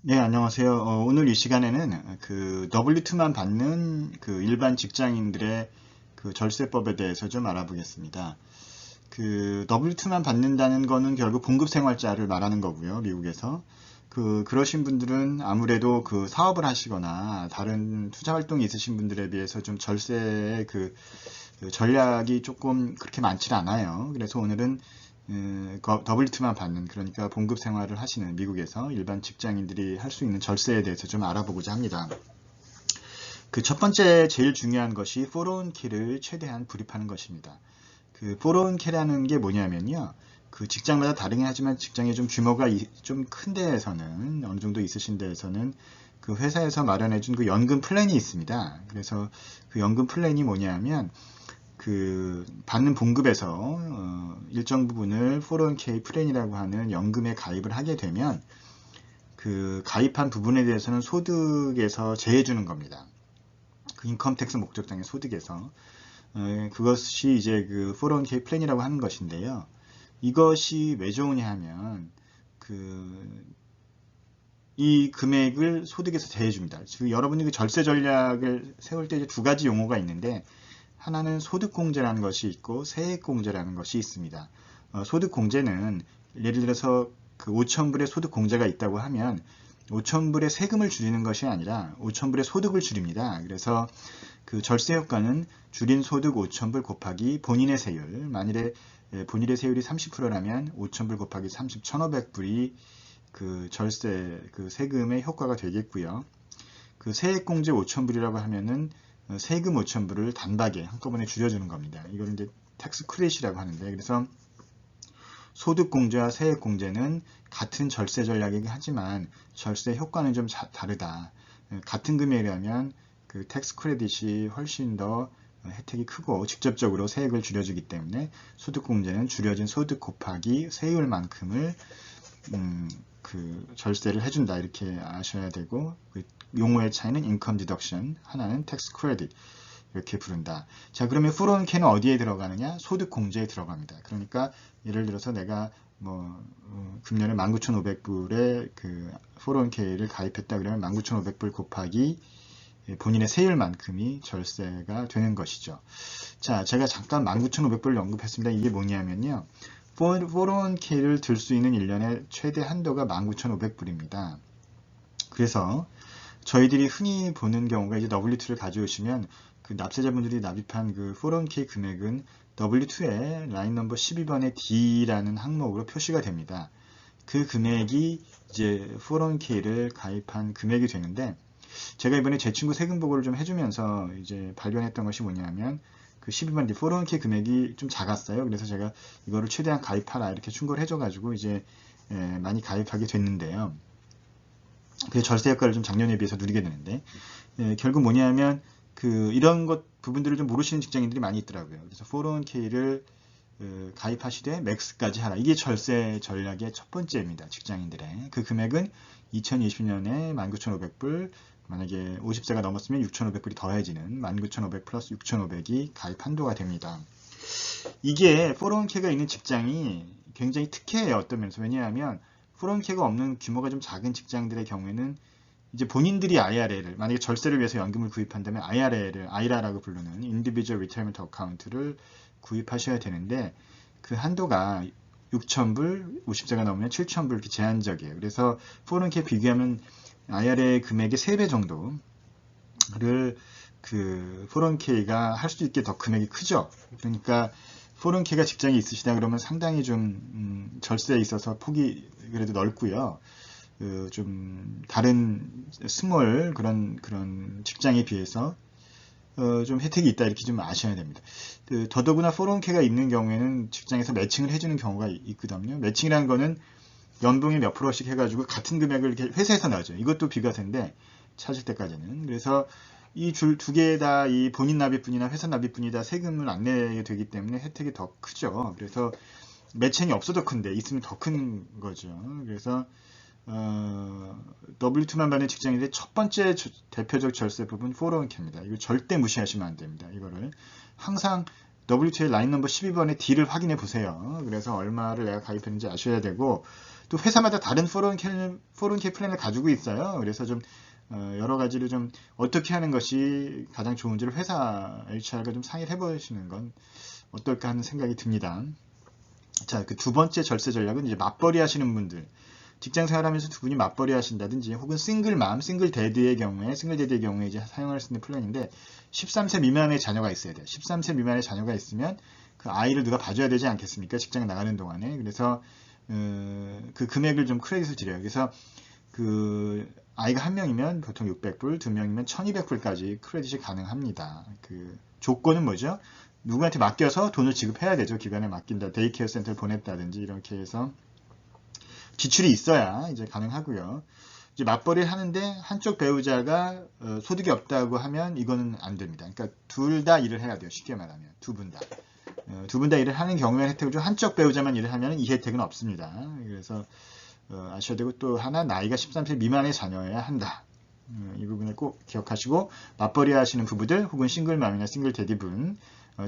네, 안녕하세요. 오늘 이 시간에는 그 W2만 받는 그 일반 직장인들의 그 절세법에 대해서 좀 알아보겠습니다. 그 W2만 받는다는 거는 결국 봉급생활자를 말하는 거고요, 미국에서. 그러신 분들은 아무래도 그 사업을 하시거나 다른 투자 활동이 있으신 분들에 비해서 좀 절세의 그 전략이 조금 그렇게 많지 않아요. 그래서 오늘은 W2만 받는, 그러니까 봉급 생활을 하시는 미국에서 일반 직장인들이 할 수 있는 절세에 대해서 좀 알아보고자 합니다. 그 첫 번째 제일 중요한 것이 401k를 최대한 불입하는 것입니다. 그 401k라는 게 뭐냐면요. 그 직장마다 다르긴 하지만 직장의 좀 규모가 좀 큰 데에서는 어느 정도 있으신 데에서는 그 회사에서 마련해준 그 연금 플랜이 있습니다. 그래서 그 연금 플랜이 뭐냐면 그 받는 봉급에서 일정 부분을 401k 플랜이라고 하는 연금에 가입을 하게 되면 그 가입한 부분에 대해서는 소득에서 제해 주는 겁니다. 그 인컴 텍스 목적장의 소득에서 그것이 이제 그 401k 플랜이라고 하는 것인데요. 이것이 왜 좋으냐 하면 그 이 금액을 소득에서 제해 줍니다. 지금 여러분이 그 절세 전략을 세울 때 이제 두 가지 용어가 있는데 하나는 소득공제라는 것이 있고 세액공제라는 것이 있습니다. 소득공제는 예를 들어서 그 5,000불의 소득공제가 있다고 하면 5,000불의 세금을 줄이는 것이 아니라 5,000불의 소득을 줄입니다. 그래서 그 절세 효과는 줄인 소득 5,000불 곱하기 본인의 세율, 만일에 본인의 세율이 30%라면 5,000불 곱하기 30, 1,500불이 그 절세, 그 세금의 효과가 되겠고요. 그 세액공제 5,000불이라고 하면은 세금 5,000불을 단박에 한꺼번에 줄여주는 겁니다. 이걸 이제 텍스 크레딧이라고 하는데, 그래서 소득공제와 세액공제는 같은 절세 전략이긴 하지만 절세 효과는 좀 다르다. 같은 금액이라면 그 텍스 크레딧이 훨씬 더 혜택이 크고 직접적으로 세액을 줄여주기 때문에 소득공제는 줄여진 소득 곱하기 세율만큼을 그 절세를 해준다, 이렇게 아셔야 되고, 그 용어의 차이는 인컴 디덕션, 하나는 텍스 크레딧, 이렇게 부른다. 자, 그러면 401k는 어디에 들어가느냐? 소득 공제에 들어갑니다. 그러니까 예를 들어서 내가 뭐 금년에 19,500불에 그 401k를 가입했다 그러면 19,500불 곱하기 본인의 세율만큼이 절세가 되는 것이죠. 자, 제가 잠깐 19,500불을 언급했습니다. 이게 뭐냐면요. 401k를 들 수 있는 1년의 최대 한도가 19,500불입니다. 그래서 저희들이 흔히 보는 경우가 이제 W2를 가져오시면 그 납세자분들이 납입한 그 401k 금액은 W2에 라인 넘버 12번의 D라는 항목으로 표시가 됩니다. 그 금액이 이제 401k를 가입한 금액이 되는데, 제가 이번에 제 친구 세금 보고를 좀 해주면서 이제 발견했던 것이 뭐냐면 그 12번 D 401k 금액이 좀 작았어요. 그래서 제가 이거를 최대한 가입하라 이렇게 충고를 해줘가지고 이제 많이 가입하게 됐는데요. 그 절세 효과를 좀 작년에 비해서 누리게 되는데, 결국 뭐냐면 그 이런 것 부분들을 좀 모르시는 직장인들이 많이 있더라고요. 그래서 401k를 가입하시되 맥스까지 하라. 이게 절세 전략의 첫 번째입니다. 직장인들의. 그 금액은 2020년에 19,500불, 만약에 50세가 넘었으면 6,500불이 더해지는 19,500 플러스 6,500이 가입 한도가 됩니다. 이게 401k가 있는 직장이 굉장히 특혜예요. 어떤 면에서. 왜냐하면 401k가 없는 규모가 좀 작은 직장들의 경우에는 이제 본인들이 IRA를, 만약에 절세를 위해서 연금을 구입한다면 IRA라고 부르는 Individual Retirement Account를 구입하셔야 되는데, 그 한도가 6,000불, 50세가 넘으면 7,000불 이렇게 제한적이에요. 그래서 401k 비교하면 IRA 금액의 3배 정도를 그 401k가 할 수 있게 더 금액이 크죠. 그러니까 401k가 직장이 있으시다 그러면 상당히 좀 절세에 있어서 폭이 그래도 넓고요. 좀 다른 스몰 그런 직장에 비해서 좀 혜택이 있다, 이렇게 좀 아셔야 됩니다. 더더구나 401k가 있는 경우에는 직장에서 매칭을 해주는 경우가 있거든요. 매칭이라는 거는 연봉이 몇 프로씩 해가지고 같은 금액을 이렇게 회사에서 나죠. 이것도 비과세인데 찾을 때까지는. 그래서 이 두 개 다 이 본인 납입분이나 회사 납입분이 다 세금을 안 내게 되기 때문에 혜택이 더 크죠. 그래서 매칭이 없어도 큰데 있으면 더 큰 거죠. 그래서 W2만 받는 직장인들의 첫 번째 대표적 절세 부분 401k입니다. 이거 절대 무시하시면 안 됩니다. 이거를 항상 W2의 라인 넘버 12번의 D를 확인해 보세요. 그래서 얼마를 내가 가입했는지 아셔야 되고, 또 회사마다 다른 401k 플랜을 가지고 있어요. 그래서 좀 여러 가지로 좀 어떻게 하는 것이 가장 좋은지를 회사 HR과 좀 상의를 해보시는 건 어떨까 하는 생각이 듭니다. 자, 그 두 번째 절세 전략은 이제 맞벌이 하시는 분들. 직장 생활하면서 두 분이 맞벌이 하신다든지 혹은 싱글맘, 싱글데드의 경우에 이제 사용할 수 있는 플랜인데 13세 미만의 자녀가 있어야 돼요. 13세 미만의 자녀가 있으면 그 아이를 누가 봐줘야 되지 않겠습니까? 직장 나가는 동안에. 그래서 그 금액을 좀 크레딧을 드려요. 그래서 그 아이가 한 명이면 보통 600불, 두 명이면 1200불까지 크레딧이 가능합니다. 그 조건은 뭐죠? 누구한테 맡겨서 돈을 지급해야 되죠. 기관에 맡긴다. 데이케어 센터를 보냈다든지 이렇게 해서 지출이 있어야 이제 가능하고요. 이제 맞벌이를 하는데 한쪽 배우자가 소득이 없다고 하면 이거는 안 됩니다. 그러니까 둘 다 일을 해야 돼요. 쉽게 말하면 두 분 다. 두 분 다 일을 하는 경우에 혜택을 좀 한쪽 배우자만 일을 하면 이 혜택은 없습니다. 그래서 아셔야 되고 또 하나 나이가 13세 미만의 자녀여야 한다. 이 부분을 꼭 기억하시고 맞벌이 하시는 부부들 혹은 싱글맘이나 싱글데디분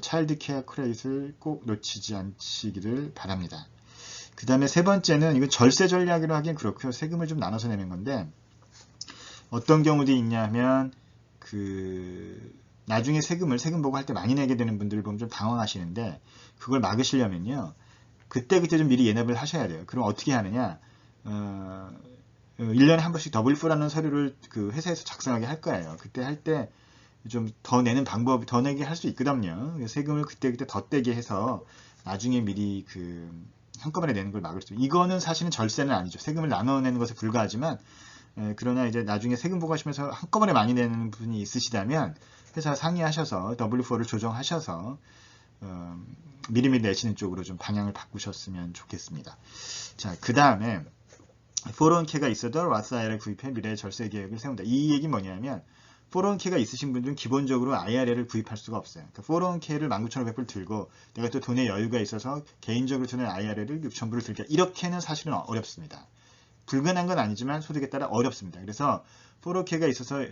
차일드 케어 크레딧을 꼭 놓치지 않으시기를 바랍니다. 그 다음에 세 번째는 이건 절세 전략으로 하기엔 그렇고요. 세금을 좀 나눠서 내는 건데 어떤 경우도 있냐면 나중에 세금 보고할 때 많이 내게 되는 분들을 보면 좀 당황하시는데 그걸 막으시려면요. 그때그때 좀 미리 예납을 하셔야 돼요. 그럼 어떻게 하느냐 1년에 한 번씩 W4라는 서류를 그 회사에서 작성하게 할 거예요. 그때 할 때 좀 더 내는 방법, 더 내게 할 수 있거든요. 세금을 그때그때 더 떼게 해서 나중에 미리 한꺼번에 내는 걸 막을 수 있어요. 이거는 사실은 절세는 아니죠. 세금을 나눠내는 것에 불과하지만 그러나 이제 나중에 세금 보고하시면서 한꺼번에 많이 내는 분이 있으시다면 회사 상의하셔서 W4를 조정하셔서 미리미리 내시는 쪽으로 좀 방향을 바꾸셨으면 좋겠습니다. 자, 그 다음에 401k가 있어도 로스 IRA 구입해 미래의 절세 계획을 세운다. 이 얘기 뭐냐면 401k가 있으신 분들은 기본적으로 IRA를 구입할 수가 없어요. 그러니까 401k를 19,500불 들고 내가 또 돈에 여유가 있어서 개인적으로 드는 IRA를 6,000불을 들게 이렇게는 사실은 어렵습니다. 불가능한 건 아니지만 소득에 따라 어렵습니다. 그래서 401k가 있어서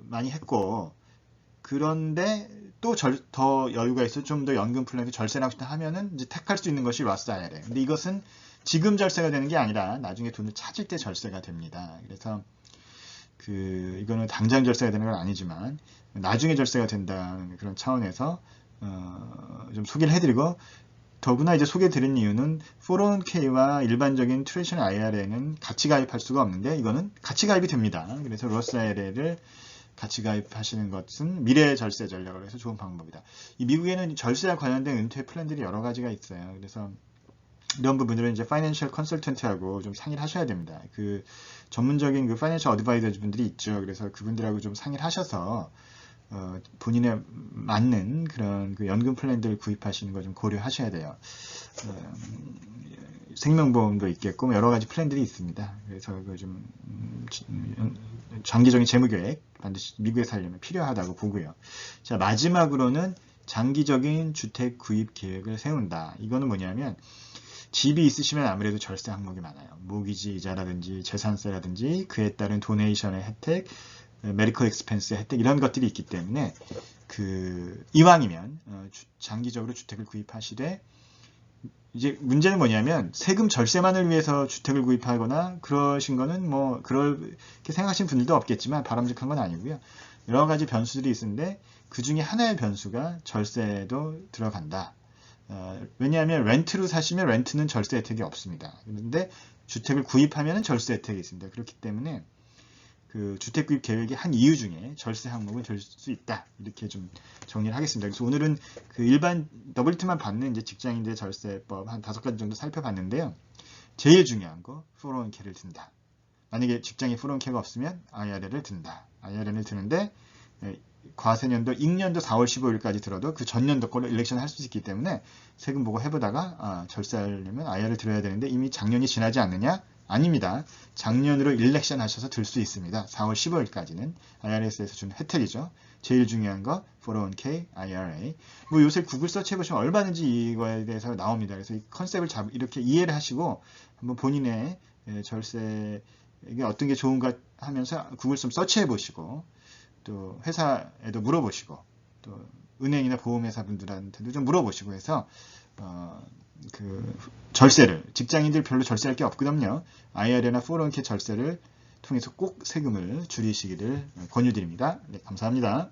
많이 했고 그런데 또 더 여유가 있어 좀 더 연금 플랜이 절세를 하고 싶다 하면은 이제 택할 수 있는 것이 로스 IRA. 근데 이것은 지금 절세가 되는 게 아니라 나중에 돈을 찾을 때 절세가 됩니다. 그래서 이거는 당장 절세가 되는 건 아니지만 나중에 절세가 된다는 그런 차원에서 좀 소개를 해드리고 더구나 이제 소개해드린 이유는 401k와 일반적인 트레디셔널 IRA는 같이 가입할 수가 없는데 이거는 같이 가입이 됩니다. 그래서 로스 IRA를 같이 가입하시는 것은 미래 절세 전략을 해서 좋은 방법이다. 이 미국에는 절세와 관련된 은퇴 플랜들이 여러 가지가 있어요. 그래서 이런 부분들은 이제 파이낸셜 컨설턴트하고 좀 상의를 하셔야 됩니다. 전문적인 파이낸셜 어드바이저 분들이 있죠. 그래서 그분들하고 좀 상의를 하셔서 본인에 맞는 그런 연금 플랜들을 구입하시는 거 좀 고려하셔야 돼요. 생명보험도 있겠고 여러 가지 플랜들이 있습니다. 그래서 좀 장기적인 재무계획 반드시 미국에 살려면 필요하다고 보고요. 자, 마지막으로는 장기적인 주택 구입 계획을 세운다. 이거는 뭐냐면 집이 있으시면 아무래도 절세 항목이 많아요. 모기지 이자라든지 재산세라든지 그에 따른 도네이션의 혜택, 메디컬 익스펜스의 혜택 이런 것들이 있기 때문에 이왕이면 장기적으로 주택을 구입하시되 이제 문제는 뭐냐면 세금 절세만을 위해서 주택을 구입하거나 그러신 거는 뭐 그렇게 생각하시는 분들도 없겠지만 바람직한 건 아니고요. 여러 가지 변수들이 있는데 그 중에 하나의 변수가 절세도 들어간다. 왜냐하면 렌트로 사시면 렌트는 절세 혜택이 없습니다. 그런데 주택을 구입하면 절세 혜택이 있습니다. 그렇기 때문에 주택 구입 계획의 한 이유 중에 절세 항목은 될 수 있다. 이렇게 좀 정리를 하겠습니다. 그래서 오늘은 일반 W2만 받는 이제 직장인들의 절세법 한 5가지 정도 살펴봤는데요. 제일 중요한 거 401k를 든다. 만약에 직장에 401k가 없으면 IRA를 든다. IRA를 드는데 과세년도 익년도 4월 15일까지 들어도 그 전년도 걸로 일렉션 할 수 있기 때문에 세금 보고 해보다가 절세하려면 IRA를 들어야 되는데 이미 작년이 지나지 않느냐? 아닙니다. 작년으로 일렉션 하셔서 들 수 있습니다. 4월 15일까지는 IRS에서 준 혜택이죠. 제일 중요한 거 401k, IRA. 뭐 요새 구글 서치 해보시면 얼마든지 이거에 대해서 나옵니다. 그래서 이 컨셉을 이렇게 이해를 하시고 한번 본인의 절세 이게 어떤 게 좋은가 하면서 구글 좀 서치해 보시고 또 회사에도 물어보시고 또 은행이나 보험회사 분들한테도 좀 물어보시고 해서 그 절세를, 직장인들 별로 절세할 게 없거든요. IRA나 401k 절세를 통해서 꼭 세금을 줄이시기를 권유드립니다. 네, 감사합니다.